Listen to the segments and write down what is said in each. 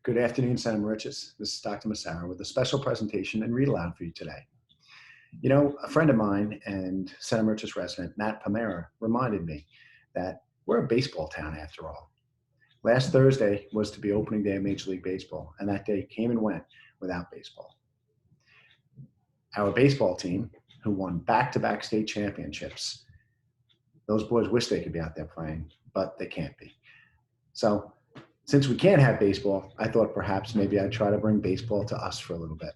Good afternoon, Senator Mauritius. This is Dr. Masera with a special presentation and read aloud for you today. You know, a friend of mine and Senator Mauritius resident, Matt Pomera, reminded me that we're a baseball town after all. Last Thursday was to be opening day of Major League Baseball, and that day came and went without baseball. Our baseball team, who won back-to-back state championships, those boys wish they could be out there playing, but they can't be. So since we can't have baseball, I thought perhaps maybe I'd try to bring baseball to us for a little bit.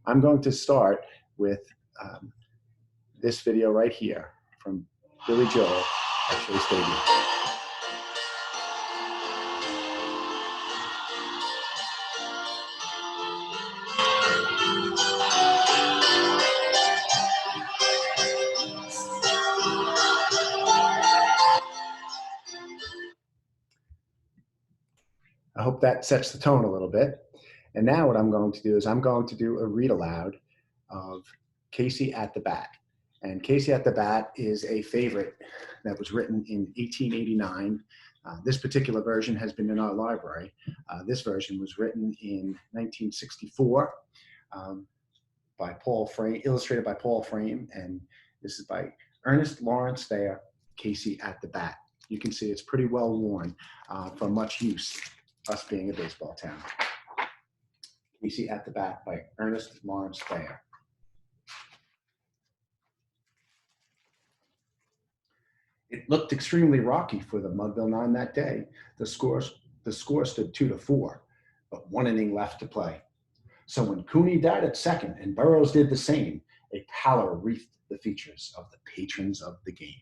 I'm going to start with this video right here from Billy Joel at Shea Stadium. I hope that sets the tone a little bit. And now what I'm going to do is I'm going to do a read aloud of Casey at the Bat. And Casey at the Bat is a favorite that was written in 1889. This particular version has been in our library. This version was written in 1964 by Paul Frame, illustrated by Paul Frame, and this is by Ernest Lawrence Thayer, Casey at the Bat. You can see it's pretty well worn from much use, us being a baseball town. Casey at the Bat by Ernest Lawrence Thayer. It looked extremely rocky for the Mudville Nine that day. The score stood 2-4, but one inning left to play. So when Cooney died at second and Burroughs did the same, a pallor wreathed the features of the patrons of the game.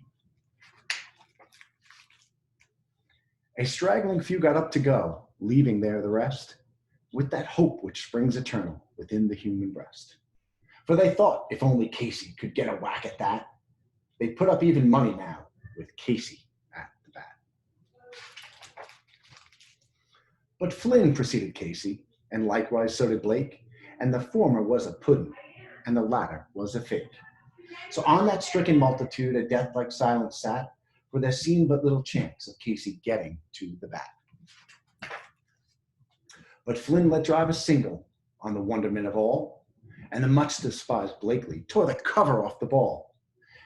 A straggling few got up to go, leaving there the rest, with that hope which springs eternal within the human breast. For they thought if only Casey could get a whack at that, they'd put up even money now with Casey at the bat. But Flynn preceded Casey, and likewise so did Blake, and the former was a puddin', and the latter was a fake. So on that stricken multitude a death-like silence sat, for there seemed but little chance of Casey getting to the bat. But Flynn let drive a single on the wonderment of all, and the much despised Blakely tore the cover off the ball.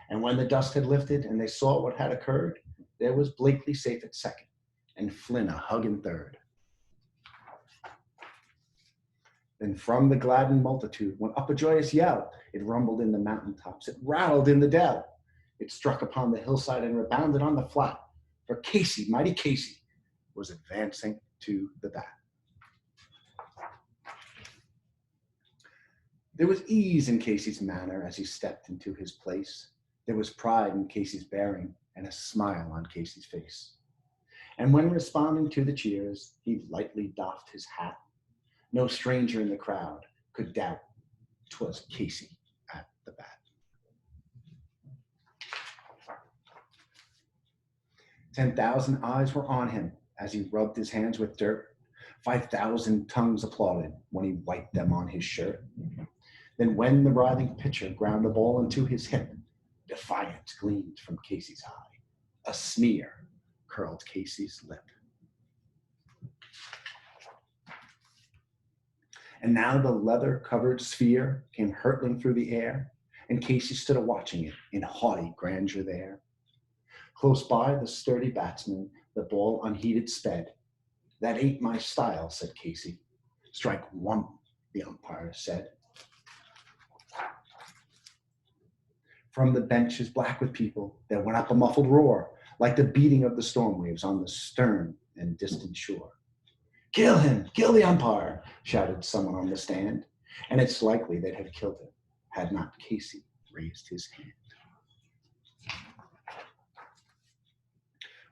And when the dust had lifted and they saw what had occurred, there was Blakely safe at second, and Flynn a hug in third. Then from the gladdened multitude went up a joyous yell. It rumbled in the mountaintops, it rattled in the dell. It struck upon the hillside and rebounded on the flat, for Casey, mighty Casey, was advancing to the bat. There was ease in Casey's manner as he stepped into his place. There was pride in Casey's bearing and a smile on Casey's face. And when responding to the cheers, he lightly doffed his hat. No stranger in the crowd could doubt 'twas Casey at the bat. 10,000 eyes were on him as he rubbed his hands with dirt. 5,000 tongues applauded when he wiped them on his shirt. Then when the writhing pitcher ground the ball into his hip, defiance gleamed from Casey's eye. A sneer curled Casey's lip. And now the leather-covered sphere came hurtling through the air, and Casey stood a-watching it in haughty grandeur there. Close by the sturdy batsman, the ball unheeded sped. That ain't my style, said Casey. Strike one, the umpire said. From the benches black with people, there went up a muffled roar, like the beating of the storm waves on the stern and distant shore. Kill him, kill the umpire, shouted someone on the stand, and it's likely they'd have killed him had not Casey raised his hand.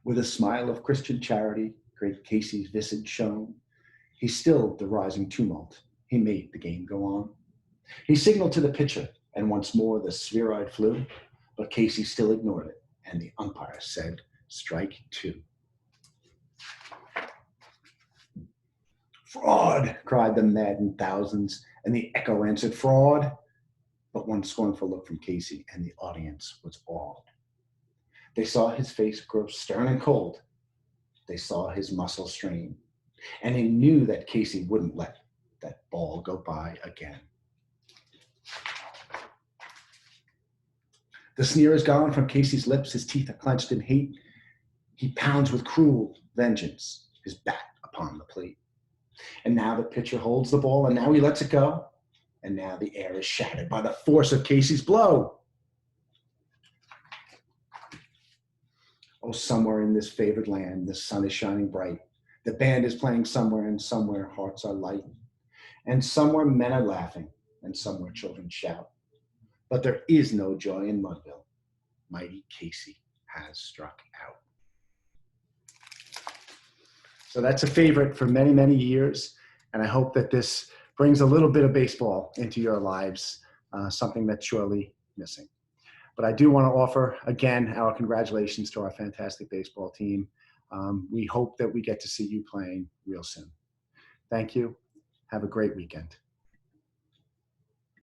With a smile of Christian charity, great Casey's visage shone. He stilled the rising tumult. He made the game go on. He signaled to the pitcher, and once more the spheroid flew, but Casey still ignored it, and the umpire said, strike two. Fraud, cried the maddened thousands, and the echo answered, fraud. But one scornful look from Casey, and the audience was awed. They saw his face grow stern and cold. They saw his muscles strain. And he knew that Casey wouldn't let that ball go by again. The sneer is gone from Casey's lips. His teeth are clenched in hate. He pounds with cruel vengeance, his bat upon the plate. And now the pitcher holds the ball, and now he lets it go. And now the air is shattered by the force of Casey's blow. Oh, somewhere in this favored land, the sun is shining bright. The band is playing somewhere, and somewhere hearts are light. And somewhere men are laughing, and somewhere children shout. But there is no joy in Mudville. Mighty Casey has struck out. So that's a favorite for many, many years. And I hope that this brings a little bit of baseball into your lives, something that's surely missing. But I do want to offer, again, our congratulations to our fantastic baseball team. We hope that we get to see you playing real soon. Thank you. Have a great weekend.